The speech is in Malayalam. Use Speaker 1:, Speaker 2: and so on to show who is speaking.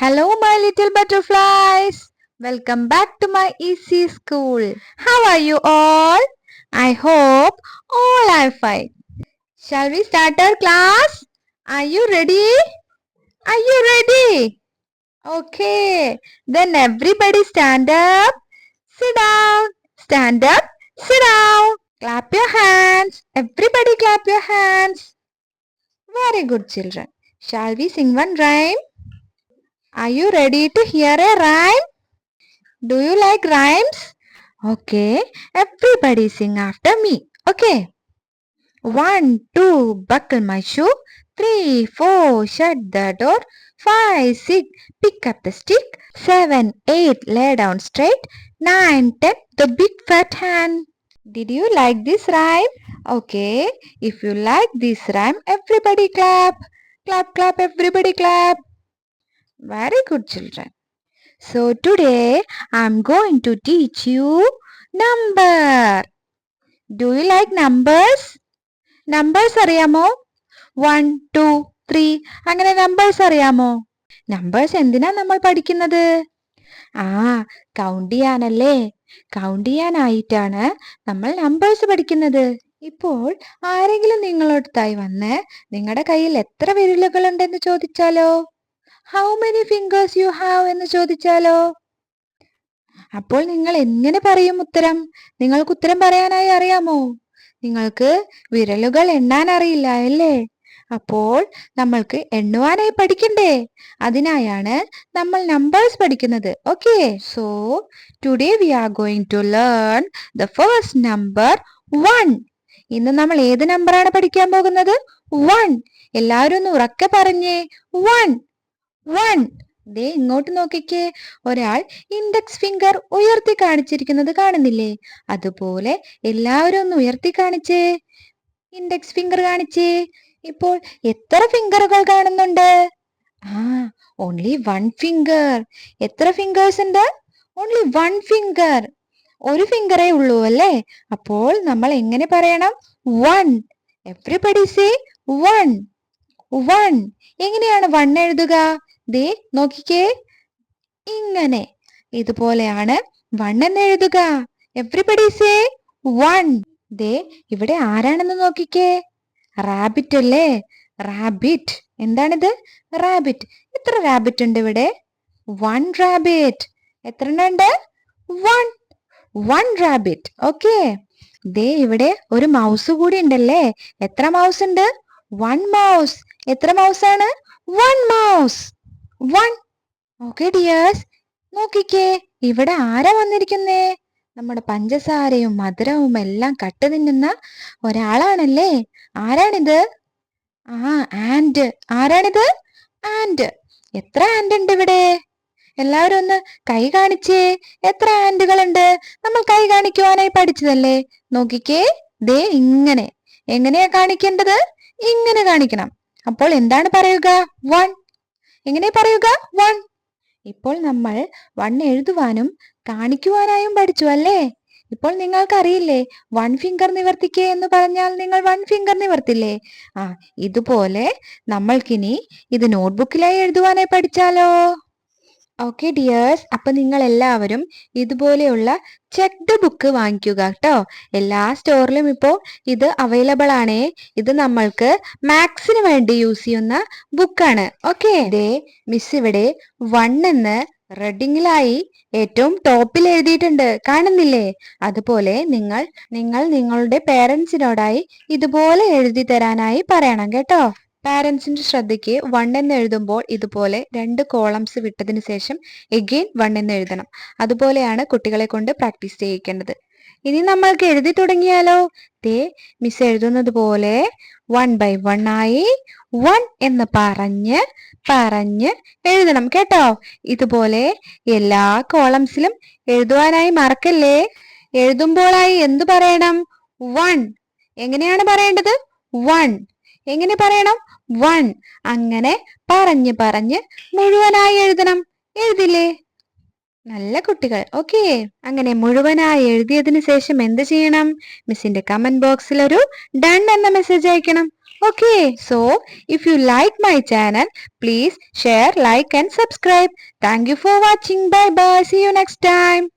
Speaker 1: Hello, my little butterflies. Welcome back to my easy school. How are you all? I hope all are fine. Shall we start our class? Are you ready? Are you ready? Okay. Then everybody stand up. Sit down. Stand up. Sit down. Clap your hands. Everybody clap your hands. Very good, children. Shall we sing one rhyme? Are you ready to hear a rhyme? Do you like rhymes? Okay, everybody sing after me. Okay. 1, 2, buckle my shoe. 3, 4, shut the door. 5, 6, pick up the stick. 7, 8, lay down straight. 9, 10, the big fat hand. Did you like this rhyme? Okay, if you like this rhyme, everybody clap. Clap, clap, everybody clap. Very good, children. So today I'm going to teach you number. Do you like numbers? Numbers അറിയാമോ? 1, 2, 3 അങ്ങനെ numbers അറിയാമോ? Numbers എന്തിനാ നമ്മൾ പഠിക്കുന്നത്? കൗണ്ട് ചെയ്യാനല്ലേ? കൗണ്ട് ചെയ്യാനായിട്ടാണ് നമ്മൾ numbers പഠിക്കുന്നത്. ഇപ്പോൾ ആരെങ്കിലും നിങ്ങളടുത്തായി വന്ന് നിങ്ങളുടെ കയ്യിൽ എത്ര വിരലുകൾ ഉണ്ടെന്ന് ചോദിച്ചാലോ? How many fingers you have എന്ന് ചോദിച്ചാലോ? അപ്പോൾ നിങ്ങൾ എങ്ങനെ പറയും ഉത്തരം? നിങ്ങൾക്ക് ഉത്തരം പറയാനായി അറിയാമോ? നിങ്ങൾക്ക് വിരലുകൾ എണ്ണാൻ അറിയില്ല അല്ലേ? അപ്പോൾ നമ്മൾക്ക് എണ്ണുവാനായി പഠിക്കണ്ടേ? അതിനായാണ് നമ്മൾ നമ്പേഴ്സ് പഠിക്കുന്നത്. Okay, so today we are going to learn the first number 1. ഇന്ന് നമ്മൾ ഏത് നമ്പറാണ് പഠിക്കാൻ പോകുന്നത്? 1. എല്ലാവരും ഒന്ന് ഉറക്കെ പറഞ്ഞേ, 1. 1. ദേ ഇങ്ങോട്ട് നോക്കിക്കേ, ഒരാൾ ഇൻഡെക്സ് ഫിംഗർ ഉയർത്തി കാണിച്ചിരിക്കുന്നത് കാണുന്നില്ലേ? അതുപോലെ എല്ലാവരും ഒന്ന് ഉയർത്തി കാണിച്ചേ, ഇൻഡെക്സ് ഫിംഗർ കാണിച്ചേ. ഇപ്പോൾ എത്ര ഫിംഗറുകൾ കാണുന്നുണ്ട്? Only 1 finger. എത്ര ഫിംഗേഴ്സ് ഉണ്ട്? Only 1 finger. ഒരു ഫിംഗറേ ഉള്ളൂ അല്ലേ? അപ്പോൾ നമ്മൾ എങ്ങനെ പറയണം? 1. Everybody say 1. 1. എങ്ങനെയാണ് 1 എഴുതുക? ദേ നോക്കിക്കേ, ഇങ്ങനെ, ഇതുപോലെയാണ് 1 എന്ന് എഴുതുക. Everybody say 1. ദേ ഇവിടെ ആരാണെന്ന് നോക്കിക്കേ, റാബിറ്റ് അല്ലേ? റാബിറ്റ്. എന്താണിത്? റാബിറ്റ്. എത്ര റാബിറ്റ് ഉണ്ട് ഇവിടെ? 1 റാബിറ്റ്. എത്ര ഉണ്ട്? 1. 1 റാബിറ്റ്. ഓക്കെ. ദേ ഇവിടെ ഒരു മൗസ് കൂടി ഉണ്ടല്ലേ? എത്ര മൗസ് ഉണ്ട്? 1 മൗസ്. എത്ര മൗസ് ആണ്? 1 മൗസ്. 1. ഓക്കെ ഡിയേഴ്സ്, നോക്കിക്കേ, ഇവിടെ ആരാ വന്നിരിക്കുന്നേ? നമ്മുടെ പഞ്ചസാരയും മധുരവും എല്ലാം കട്ട് തിന്നുന്ന ഒരാളാണല്ലേ? ആരാണിത്? ആൻഡ്. ആരാണിത്? ആൻഡ്. എത്ര ആൻഡ് ഉണ്ട് ഇവിടെ? എല്ലാവരും ഒന്ന് കൈ കാണിച്ചേ. എത്ര ആൻഡുകളുണ്ട്? നമ്മൾ കൈ കാണിക്കുവാനായി പഠിച്ചതല്ലേ? നോക്കിക്കേ, ദേ ഇങ്ങനെ. എങ്ങനെയാ കാണിക്കേണ്ടത്? ഇങ്ങനെ കാണിക്കണം. അപ്പോൾ എന്താണ് പറയുക? 1. എങ്ങനെ പറയുക? 1. ഇപ്പോൾ നമ്മൾ 1 എഴുതുവാനും കാണിക്കുവാനായും പഠിച്ചു അല്ലേ? ഇപ്പോൾ നിങ്ങൾക്കറിയില്ലേ 1 ഫിംഗർ നിവർത്തിക്കേ എന്ന് പറഞ്ഞാൽ നിങ്ങൾ 1 ഫിംഗർ നിവർത്തില്ലേ? ഇതുപോലെ നമ്മൾക്കിനി ഇത് നോട്ട്ബുക്കിലായി എഴുതുവാനായി പഠിച്ചാലോ? ഓക്കെ ഡിയേഴ്സ്, അപ്പൊ നിങ്ങൾ എല്ലാവരും ഇതുപോലെയുള്ള ചെക്ക്ഡ് ബുക്ക് വാങ്ങിക്കുക കേട്ടോ. എല്ലാ സ്റ്റോറിലും ഇപ്പോൾ ഇത് അവൈലബിൾ ആണ്. ഇത് നമ്മൾക്ക് മാത്സിന് വേണ്ടി യൂസ് ചെയ്യുന്ന ബുക്കാണ്. ഓക്കെ, ദേ മിസ് ഇവിടെ 1 എന്ന് റെഡിങ്ങിലായി ഏറ്റവും ടോപ്പിൽ എഴുതിയിട്ടുണ്ട്, കാണുന്നില്ലേ? അതുപോലെ നിങ്ങൾ നിങ്ങളുടെ പേരൻസിനോടായി ഇതുപോലെ എഴുതി തരാനായി പറയണം കേട്ടോ. പാരൻസിന്റെ ശ്രദ്ധയ്ക്ക് 1 എന്ന് എഴുതുമ്പോൾ ഇതുപോലെ 2 കോളംസ് വിട്ടതിന് ശേഷം എഗെയിൻ 1 എന്ന് എഴുതണം. അതുപോലെയാണ് കുട്ടികളെ കൊണ്ട് പ്രാക്ടീസ് ചെയ്യിക്കേണ്ടത്. ഇനി നമ്മൾക്ക് എഴുതി തുടങ്ങിയാലോ? ദേ മിസ് എഴുതുന്നത് പോലെ 1 by 1 ആയി 1 എന്ന് പറഞ്ഞ് എഴുതണം കേട്ടോ. ഇതുപോലെ എല്ലാ കോളംസിലും എഴുതുവാനായി മറക്കല്ലേ. എഴുതുമ്പോഴായി എന്തു പറയണം? 1. എങ്ങനെയാണ് പറയേണ്ടത്? 1. എങ്ങനെ പറയണം? 1. അങ്ങനെ പറഞ്ഞ് മുഴുവനായി എഴുതണം. എഴുതില്ലേ? നല്ല കുട്ടികൾ. ഓക്കെ, അങ്ങനെ മുഴുവനായി എഴുതിയതിന് ശേഷം എന്ത് ചെയ്യണം? മിസ്സിന്റെ കമന്റ് ബോക്സിൽ ഒരു ഡൺ എന്ന മെസ്സേജ് അയക്കണം. Okay, so if you like my channel, please share, like and subscribe. Thank you for watching. Bye bye. See you next time.